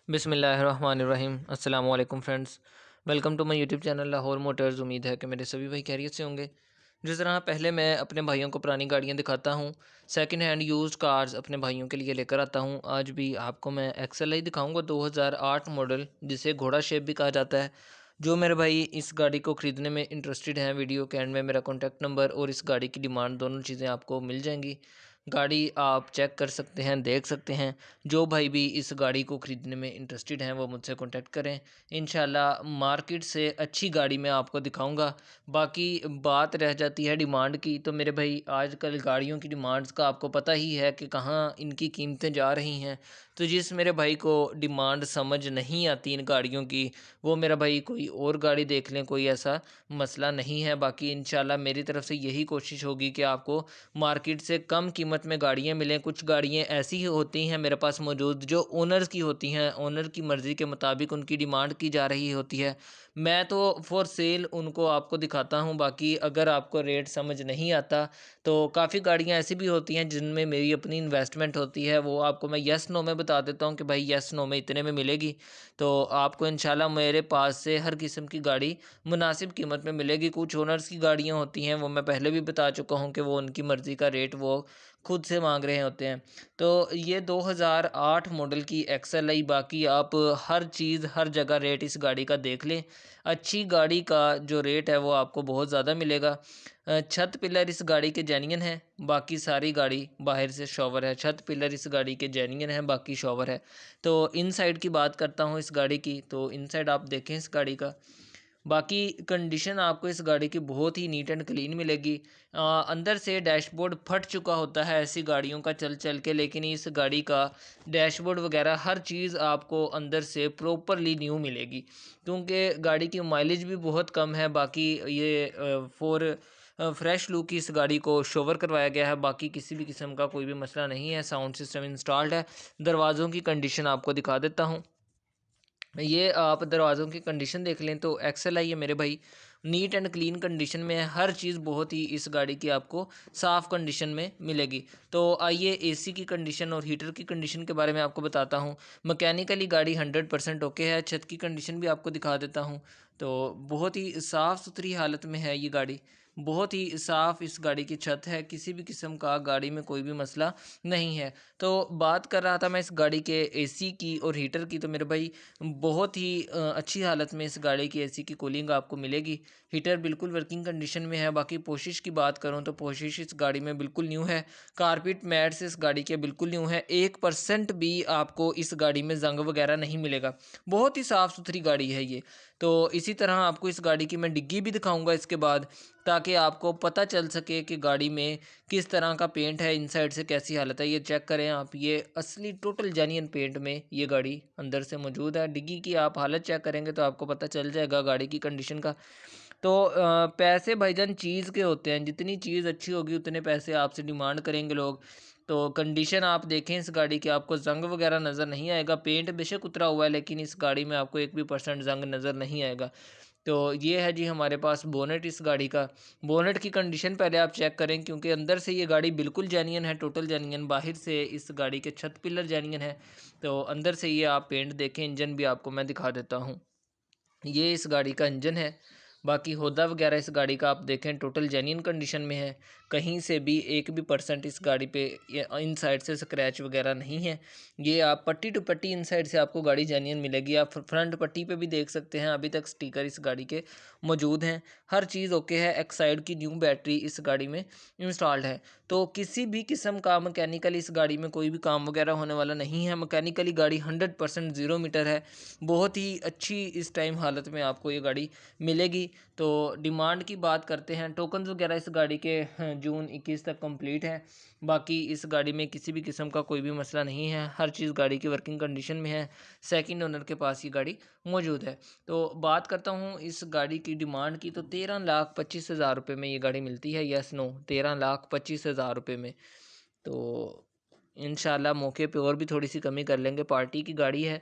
बिस्मिल्लाहिर्रहमानिर्रहीम। अस्सलाम वालेकुम friends, welcome to my YouTube channel Lahore Motors. उम्मीद है कि मेरे सभी भाई खैरियत से होंगे। जिस तरह पहले मैं अपने भाइयों को पुरानी गाड़ियां दिखाता हूं, सेकंड हैंड यूज्ड कार्स अपने भाइयों के लिए लेकर आता हूं। आज भी आपको मैं एक्सेल ही दिखाऊंगा 2008 मॉडल, जिसे घोड़ा शेप भी कहा जाता है। जो मेरे भाई इस गाड़ी को ख़रीदने में इंटरेस्टेड हैं, वीडियो के एंड में मेरा कॉन्टैक्ट नंबर और इस गाड़ी की डिमांड दोनों चीज़ें आपको मिल जाएंगी। गाड़ी आप चेक कर सकते हैं, देख सकते हैं। जो भाई भी इस गाड़ी को ख़रीदने में इंटरेस्टेड हैं वो मुझसे कॉन्टैक्ट करें। इंशाल्लाह मार्केट से अच्छी गाड़ी मैं आपको दिखाऊंगा। बाकी बात रह जाती है डिमांड की, तो मेरे भाई आजकल गाड़ियों की डिमांड्स का आपको पता ही है कि कहाँ इनकी कीमतें जा रही हैं। तो जिस मेरे भाई को डिमांड समझ नहीं आती इन गाड़ियों की, वो मेरा भाई कोई और गाड़ी देख लें, कोई ऐसा मसला नहीं है। बाकी इंशाल्लाह मेरी तरफ से यही कोशिश होगी कि आपको मार्केट से कम कीमत में गाड़ियाँ मिलें। कुछ गाड़ियाँ ऐसी ही होती हैं मेरे पास मौजूद जो ओनर्स की होती हैं, ओनर की मर्ज़ी के मुताबिक उनकी डिमांड की जा रही होती है। मैं तो फॉर सेल उनको आपको दिखाता हूँ। बाकी अगर आपको रेट समझ नहीं आता तो काफ़ी गाड़ियाँ ऐसी भी होती हैं जिनमें मेरी अपनी इन्वेस्टमेंट होती है, वो आपको मैं येस नो में बता देता हूँ कि भाई येस नो में इतने में मिलेगी। तो आपको इंशाल्लाह मेरे पास से हर किस्म की गाड़ी मुनासिब कीमत में मिलेगी। कुछ ओनर्स की गाड़ियाँ होती हैं, वो मैं पहले भी बता चुका हूँ कि वो उनकी मर्ज़ी का रेट वो खुद से मांग रहे होते हैं। तो ये 2008 मॉडल की एक्सेल आई। बाकी आप हर चीज़ हर जगह रेट इस गाड़ी का देख लें। अच्छी गाड़ी का जो रेट है वो आपको बहुत ज़्यादा मिलेगा। छत पिलर इस गाड़ी के जेन्युइन है, बाकी सारी गाड़ी बाहर से शॉवर है। छत पिलर इस गाड़ी के जेन्युइन है, बाकी शॉवर है। तो इनसाइड की बात करता हूँ इस गाड़ी की, तो इनसाइड आप देखें इस गाड़ी का। बाकी कंडीशन आपको इस गाड़ी की बहुत ही नीट एंड क्लीन मिलेगी। अंदर से डैशबोर्ड फट चुका होता है ऐसी गाड़ियों का चल चल के, लेकिन इस गाड़ी का डैशबोर्ड वगैरह हर चीज़ आपको अंदर से प्रॉपरली न्यू मिलेगी, क्योंकि गाड़ी की माइलेज भी बहुत कम है। बाकी ये फोर फ्रेश लुक की इस गाड़ी को शोवर करवाया गया है। बाकी किसी भी किस्म का कोई भी मसला नहीं है। साउंड सिस्टम इंस्टॉल्ड है। दरवाज़ों की कंडीशन आपको दिखा देता हूँ। ये आप दरवाज़ों की कंडीशन देख लें तो एक्सेल आई है मेरे भाई, नीट एंड क्लीन कंडीशन में है। हर चीज़ बहुत ही इस गाड़ी की आपको साफ़ कंडीशन में मिलेगी। तो आइए एसी की कंडीशन और हीटर की कंडीशन के बारे में आपको बताता हूँ। मैकेनिकली गाड़ी 100% ओके है। छत की कंडीशन भी आपको दिखा देता हूँ। तो बहुत ही साफ़ सुथरी हालत में है ये गाड़ी। बहुत ही साफ़ इस गाड़ी की छत है। किसी भी किस्म का गाड़ी में कोई भी मसला नहीं है। तो बात कर रहा था मैं इस गाड़ी के एसी की और हीटर की, तो मेरे भाई बहुत ही अच्छी हालत में इस गाड़ी की एसी की कूलिंग आपको मिलेगी। हीटर बिल्कुल वर्किंग कंडीशन में है। बाकी पोशिश की बात करूं तो पोशिश इस गाड़ी में बिल्कुल न्यू है। कारपेट मैट्स इस गाड़ी के बिल्कुल न्यू है। 1% भी आपको इस गाड़ी में जंग वगैरह नहीं मिलेगा। बहुत ही साफ़ सुथरी गाड़ी है ये। तो इसी तरह आपको इस गाड़ी की मैं डिग्गी भी दिखाऊंगा इसके बाद, ताकि आपको पता चल सके कि गाड़ी में किस तरह का पेंट है, इनसाइड से कैसी हालत है। ये चेक करें आप, ये असली टोटल जेन्युइन पेंट में ये गाड़ी अंदर से मौजूद है। डिग्गी की आप हालत चेक करेंगे तो आपको पता चल जाएगा गाड़ी की कंडीशन का। तो पैसे भाईजान चीज़ के होते हैं, जितनी चीज़ अच्छी होगी उतने पैसे आपसे डिमांड करेंगे लोग। तो कंडीशन आप देखें इस गाड़ी की, आपको जंग वगैरह नज़र नहीं आएगा। पेंट बेशक उतरा हुआ है, लेकिन इस गाड़ी में आपको 1% भी जंग नज़र नहीं आएगा। तो ये है जी हमारे पास बोनेट इस गाड़ी का। बोनेट की कंडीशन पहले आप चेक करें, क्योंकि अंदर से ये गाड़ी बिल्कुल जेन्युइन है, टोटल जेन्युइन। बाहर से इस गाड़ी के छत पिलर जेन्युइन है। तो अंदर से ये आप पेंट देखें। इंजन भी आपको मैं दिखा देता हूँ। ये इस गाड़ी का इंजन है। बाकी होदा वगैरह इस गाड़ी का आप देखें टोटल जेन्युइन कंडीशन में है। कहीं से भी 1% इस गाड़ी पे इनसाइड से स्क्रैच वगैरह नहीं है। ये आप पट्टी टू पट्टी इनसाइड से आपको गाड़ी जेन्युइन मिलेगी। आप फ्रंट पट्टी पे भी देख सकते हैं, अभी तक स्टिकर इस गाड़ी के मौजूद हैं। हर चीज़ ओके है। एक्साइड की न्यू बैटरी इस गाड़ी में इंस्टॉल्ड है। तो किसी भी किस्म का मैकेनिकल इस गाड़ी में कोई भी काम वगैरह होने वाला नहीं है। मैकेनिकली गाड़ी 100% 0 मीटर है। बहुत ही अच्छी इस टाइम हालत में आपको ये गाड़ी मिलेगी। तो डिमांड की बात करते हैं, टोकन्स वगैरह इस गाड़ी के जून 21 तक कंप्लीट है। बाकी इस गाड़ी में किसी भी किस्म का कोई भी मसला नहीं है। हर चीज़ गाड़ी की वर्किंग कंडीशन में है। सेकंड ओनर के पास ये गाड़ी मौजूद है। तो बात करता हूँ इस गाड़ी की डिमांड की, तो 13,25,000 रुपये में ये गाड़ी मिलती है। यस नो, 13,25,000 रुपये में। तो इंशाल्लाह मौके पे और भी थोड़ी सी कमी कर लेंगे। पार्टी की गाड़ी है,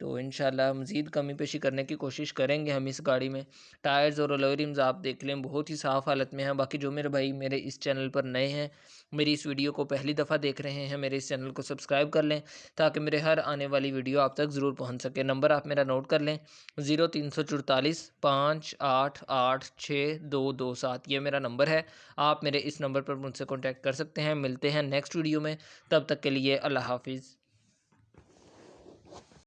तो इंशाल्लाह मज़ीद कमी पेशी करने की कोशिश करेंगे हम इस गाड़ी में। टायर्स और अलॉय रिम्स आप देख लें बहुत ही साफ़ हालत में हैं। बाकी जो मेरे भाई मेरे इस चैनल पर नए हैं, मेरी इस वीडियो को पहली दफ़ा देख रहे हैं, मेरे इस चैनल को सब्सक्राइब कर लें ताकि मेरे हर आने वाली वीडियो आप तक ज़रूर पहुँच सके। नंबर आप मेरा नोट कर लें 0344 588 6227, ये मेरा नंबर है। आप मेरे इस नंबर पर मुझसे कॉन्टैक्ट कर सकते हैं। मिलते हैं नेक्स्ट वीडियो में, तब तक के लिए अल्लाह हाफिज़।